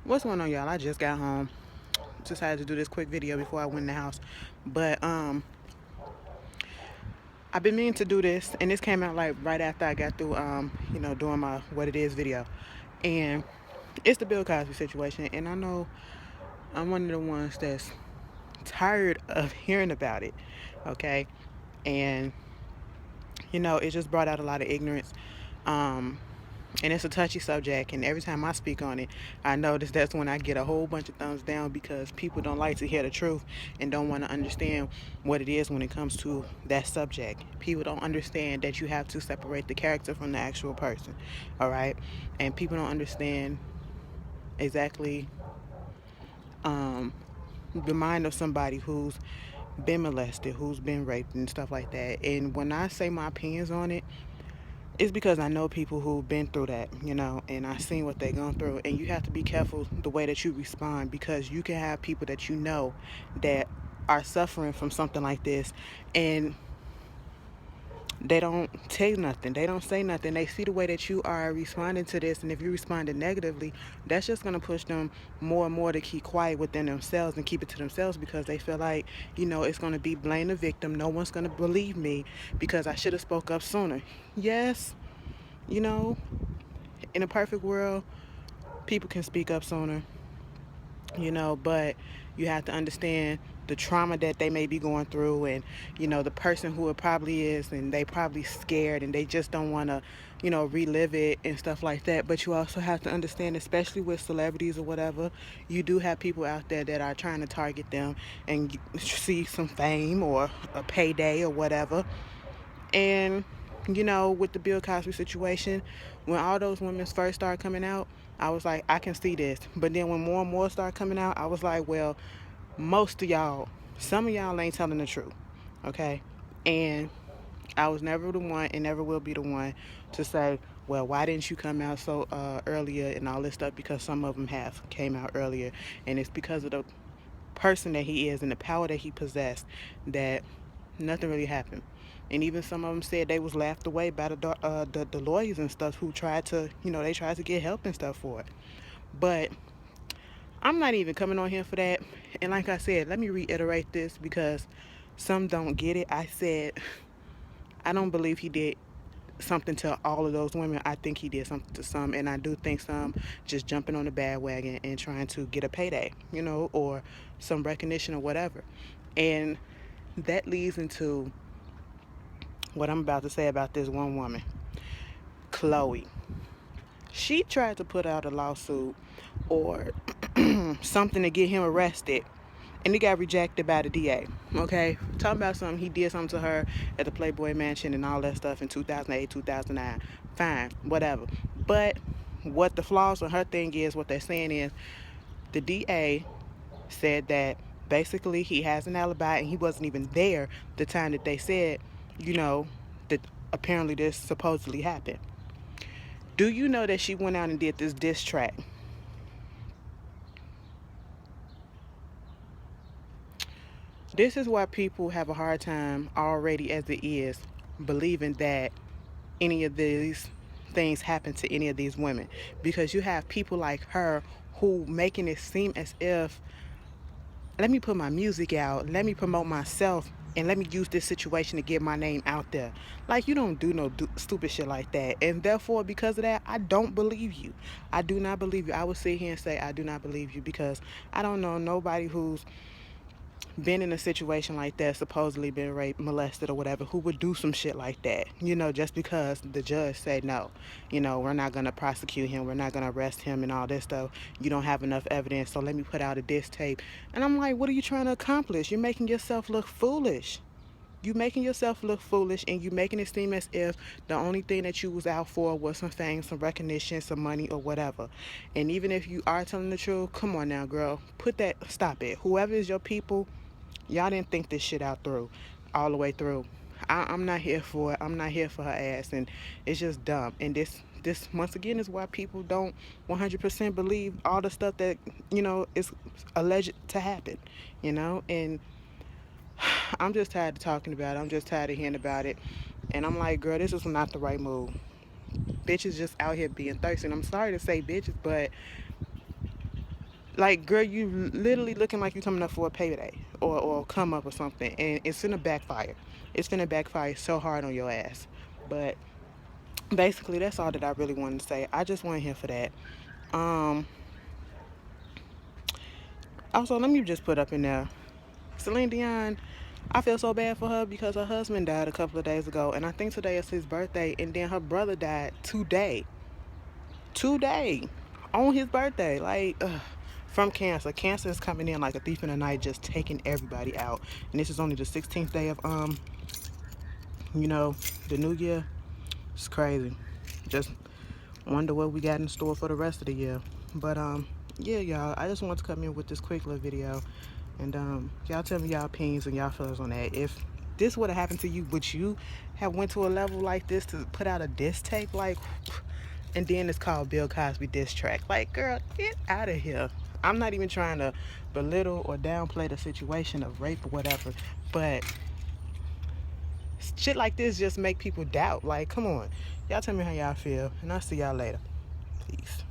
What's going on, y'all? I just got home. Decided to do this quick video before I went in the house. But I've been meaning to do this, and this came out like right after I got through doing my what it is video. And it's the Bill Cosby situation, and I know I'm one of the ones that's tired of hearing about it. Okay? And it just brought out a lot of ignorance. Um and it's a touchy subject, and every time I speak on it, I notice that's when I get a whole bunch of thumbs down because people don't like to hear the truth and don't want to understand what it is when it comes to that subject. People don't understand that you have to separate the character from the actual person. All right? And people don't understand exactly um the mind of somebody who's been molested, who's been raped and stuff like that. And when I say my opinions on it, it's because I know people who've been through that, and I've seen what they've gone through. And you have to be careful the way that you respond, because you can have people that that are suffering from something like this, and they don't take nothing. They don't say nothing. They see the way that you are responding to this, and if you responded negatively, that's just going to push them more and more to keep quiet within themselves and keep it to themselves, because they feel like, it's going to be blame the victim. No one's going to believe me because I should have spoke up sooner. Yes, you know, in a perfect world, people can speak up sooner, but you have to understand the trauma that they may be going through, and the person who it probably is, and they probably scared and they just don't want to relive it and stuff like that. But you also have to understand, especially with celebrities or whatever, you do have people out there that are trying to target them and see some fame or a payday or whatever. And with the Bill Cosby situation, when all those women first started coming out, I was like, I can see this. But then when more and more started coming out, I was like, well, most of y'all, some of y'all ain't telling the truth, okay? And I was never the one, and never will be the one, to say, well, why didn't you come out so earlier and all this stuff? Because some of them have came out earlier, and it's because of the person that he is and the power that he possessed that nothing really happened. And even some of them said they was laughed away by the lawyers and stuff who tried to, they tried to get help and stuff for it. But I'm not even coming on here for that. And like I said, let me reiterate this because some don't get it. I said I don't believe he did something to all of those women. I think he did something to some, and I do think some just jumping on the bandwagon and trying to get a payday, or some recognition or whatever. And that leads into what I'm about to say about this one woman, Chloe. She tried to put out a lawsuit or something to get him arrested, and it got rejected by the DA. Okay, talking about something he did something to her at the Playboy Mansion and all that stuff in 2008, 2009. Fine, whatever. But what the flaws on her thing is, what they're saying is, the DA said that basically he has an alibi and he wasn't even there the time that they said, that apparently this supposedly happened. Do you know that she went out and did this diss track? This is why people have a hard time already as it is believing that any of these things happen to any of these women, because you have people like her who making it seem as if, let me put my music out, let me promote myself, and let me use this situation to get my name out there. Like, you don't do no stupid shit like that. And therefore, because of that, I don't believe you. I do not believe you. I would sit here and say I do not believe you, because I don't know nobody who's been in a situation like that, supposedly been raped, molested, or whatever, who would do some shit like that, just because the judge said no, we're not going to prosecute him, we're not going to arrest him and all this stuff. You don't have enough evidence, so let me put out a diss tape. And I'm like, what are you trying to accomplish? You're making yourself look foolish. You making yourself look foolish, and you making it seem as if the only thing that you was out for was some fame, some recognition, some money, or whatever. And even if you are telling the truth, come on now, girl, stop it. Whoever is your people, y'all didn't think this shit out through, all the way through. I'm not here for it. I'm not here for her ass, and it's just dumb. And this once again is why people don't 100% believe all the stuff that is alleged to happen. And I'm just tired of talking about it. I'm just tired of hearing about it. And I'm like, girl, this is not the right move. Bitches just out here being thirsty. And I'm sorry to say bitches, but Like, girl, you literally looking like you coming up for a payday or come up or something, and it's gonna backfire. It's gonna backfire so hard on your ass. But basically, that's all that I really wanted to say. I just went here for that. Um, Also, let me just put up in there, Celine Dion. I feel so bad for her because her husband died a couple of days ago, and I think today is his birthday, and then her brother died today, on his birthday. Like, from cancer. Cancer is coming in like a thief in the night, just taking everybody out. And this is only the 16th day of you know, the new year. It's crazy. Just wonder what we got in store for the rest of the year. But yeah, y'all, I just want to come in with this quick little video, and y'all tell me y'all opinions and y'all feelings on that. If this would have happened to you, would you have went to a level like this to put out a diss tape? Like, and then it's called Bill Cosby diss track. Like, girl, get out of here. I'm not even trying to belittle or downplay the situation of rape or whatever, but shit like this just make people doubt. Like, come on, y'all tell me how y'all feel, and I'll see y'all later. Peace.